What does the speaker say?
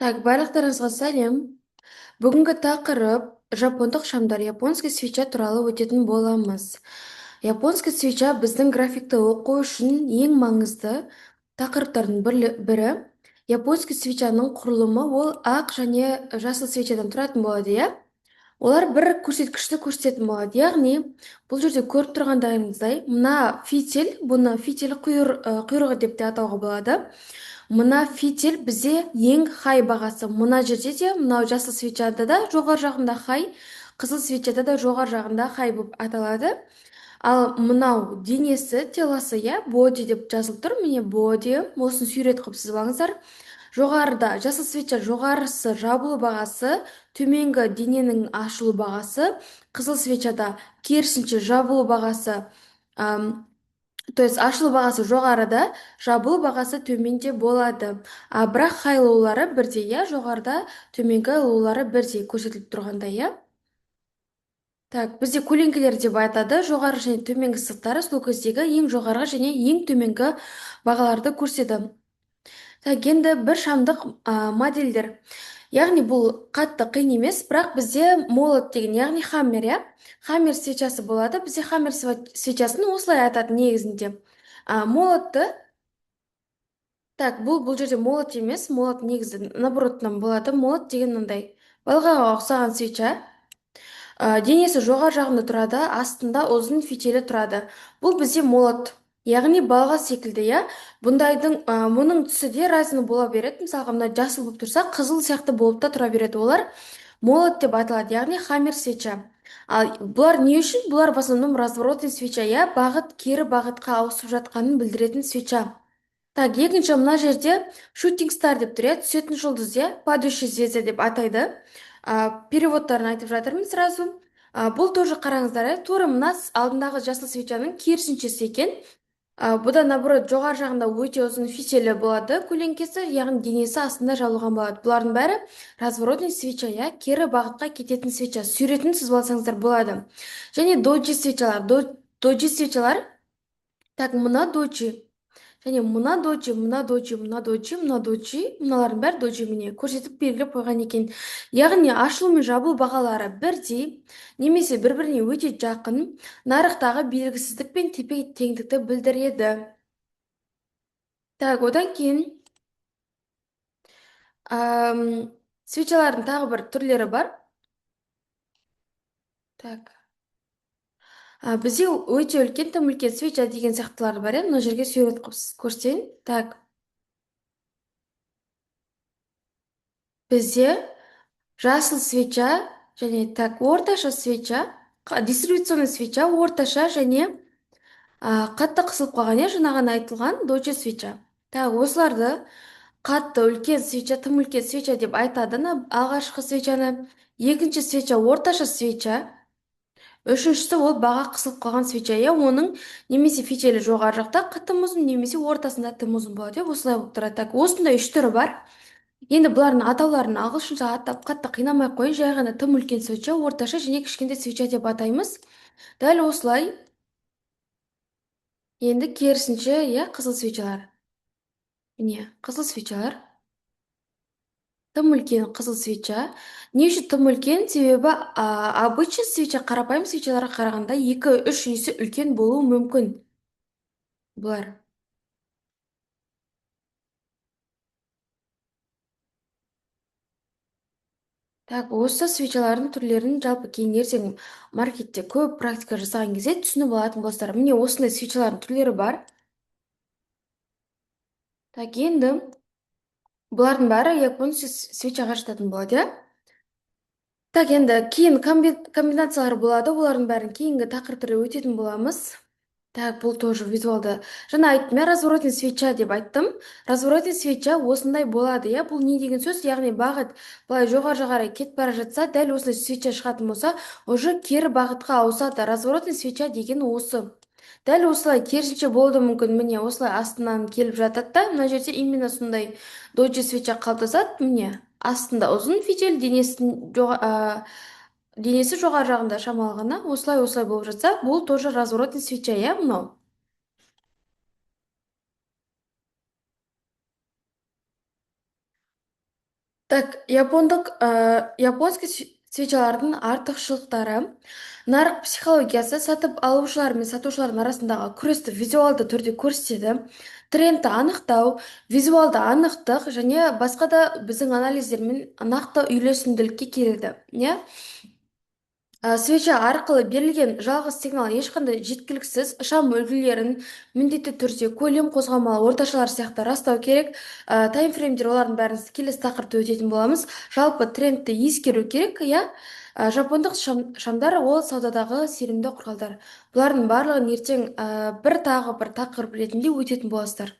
Барлықтарыңызға сәлем. Бүгінгі тақырып жапондық шамдар, японский свеча туралы өтетін боламыз. Японский свеча біздің графикті оқу үшін ең маңызды тақырыптардың бірі. Японский свечаның құрылымы ол ақ және жасыл свечадан тұратын болады, иә? Олар бір көрсеткішті көрсететін болады. Яғни, бұл жерде көріп тұрғандарыңыздай, мына фитиль, бұны фитиль құйрығы деп те атауға болады. Мына фитиль бізде ең хай бағасы. Мына жерде де, мынау жасыл свечада да жоғар жағында хай, қызыл свечада да жоғар жағында хай болып аталады. Ал мынау денесі, телосы, иә, боди деп жазылып тұр. Міне боди, осыны сурет қылып сызып алыңыздар. Жоғарыда жасыл свеча жоғарысы жабылу бағасы, төменгі дененің ашылу бағасы, қызыл свечада керісінше жабылу бағасы, то есть ашылу бағасы жоғарыда, жабылу бағасы төменде болады. Бірақ хайлаулары бірдей, иә, жоғарыда, төменгі айлаулары бірдей көрсетіліп тұрғандай, иә. Бізде көлеңкелер деп айтады. Жоғары және төменгі сызықтары сол кездегі ең жоғарғы және ең төменгі бағаларды көрсетеді. Енді бір шамдық модельдер. Яғни бұл қатты қиын емес, бірақ бізде молот деген, яғни хаммер, иә? Хаммер свечасы болады. Бізде хаммер свечасын осылай атады негізінде. Молотты, бұл жерде молот емес, молот негізі наоборотынан болады. Молот деген мындай балғаға ұқсаған свеча. Денесі жоғары жағында тұрады, астында ұзын фитилі тұрады. Бұл бізде молот, яғни балға секілді, иә. Мұның түсі де разный бола береді. Мысалға, мына жасыл болып тұрса, қызыл сияқты болып та тұра береді. Олар молот деп аталады, яғни хаммер свеча. Ал бұлар не үшін? Бұлар в основном разворотный свеча, иә, бағыт кері бағытқа ауысып жатқанын білдіретін свеча. Екінші мына жерде шутинг стар деп тұр, иә, түсетін жұлдыз, иә, падающая звезда деп атайды. Переводтарын айтып жатырмын сразу. Бұл тоже қараңыздар, иә, тура мына алдындағы жасыл свечаның керісіншесі екен. Бұда наоборот жоғары жағында өте ұзын фитилі болады, көлеңкесі, яғни денесі астында жабылған болады. Бұлардың бәрі разворотный свеча, иә, кері бағытқа кететін свеча. Суретін сызып алсаңыздар болады. Және доджи свечалар. Доджи свечалар, мына доджи. Және мына доджи, мыналардың бәрі доджи, міне көрсетіп белгілеп қойған екен. Яғни ашылу мен жабылу бағалары бірдей, немесе бір-біріне өте жақын, нарықтағы белгісіздік пен тепе теңдікті білдіреді. Одан кейін свечалардың тағы бір түрлері бар. Бізде өте үлкен, тым үлкен свеча деген сияқтылар бар, иә, мына жерге сурет қылып көрсетейін. Бізде жасыл свеча және орташа свеча, дистрибуционный свеча, орташа және қатты қысылып қалған, жаңағыны айтылған доджи свеча. Осыларды қатты үлкен свеча, тым үлкен свеча деп айтады, алғашқы свечаны. Екінші свеча орташа свеча. Үшіншісі ол баға қысылып қалған свеча, оның немесе фитилі жоғары жақта тым ұзын, немесе ортасында тым ұзын болады, осылай болып тұрады. Осындай үш түрі бар. Енді бұлардың атауларын ағылшынша аттап қатты қинамай қойын, жай ғана тым үлкен свеча, орташа және кішкентай свеча деп атаймыз. Дәл осылай. Енді керісінше, қызыл свечалар. Міне, қызыл свечалар. Тым үлкен қызыл свеча. Не үшін тым үлкен? Себебі обычный свеча қарапайым свечаларға қарағанда 2-3 есе үлкен болуы мүмкін. Бұлар. Осы свечалардың түрлерін жалпы кейін ертең маркетте көп практика жасаған кезде түсініп алатын болсыздар. Міне осындай свечалардың түрлері бар. Енді бұлардың бәрі японский свечаға жататын болады, иә? Енді кейін комбинациялар болады, олардың бәрін кейінгі тақырыптарда өтетін боламыз. Бұл тоже визуалды. Жаңа айттым, разворотный свеча деп айттым. Разворотный свеча осындай болады, бұл не деген сөз? Яғни бағыт былай жоғары кетіп бара жатса, дәл осылай свеча шығатын болса, уже кері бағытқа ауысады. Разворотный свеча деген осы. Дәл осылай керісінше болуы мүмкін. Міне осылай астынан келіп жатады да, мына жерде именно сондай доджи свеча қалыптасады. Міне астында ұзын фитиль, денесі жоғары жағында шамалы ғана, осылай болып жатса, бұл тоже разворотный свеча, мынау. Японский свечалардың артықшылықтары: нарық психологиясы сатып алушылар мен сатушылардың арасындағы күресті визуалды түрде көрсетеді. Трендті анықтау, визуалды анықтық және басқа да біздің анализдермен нақты үйлесімділікке келеді. Иә? Свеча арқылы берілген жалғыз сигнал ешқандай жеткіліксіз. Шам үлгілерін міндетті түрде көлем, қозғалмалы орташалар сияқты растау керек. Таймфреймдер, олардың бәрін келесі тақырыпта өтетін боламыз. Жалпы трендті ескеру керек, иә. Жапондық шамдар ол саудадағы сенімді құралдар. Бұлардың барлығын ертең бір тағы бір тақырып ретінде өтетін боласыздар.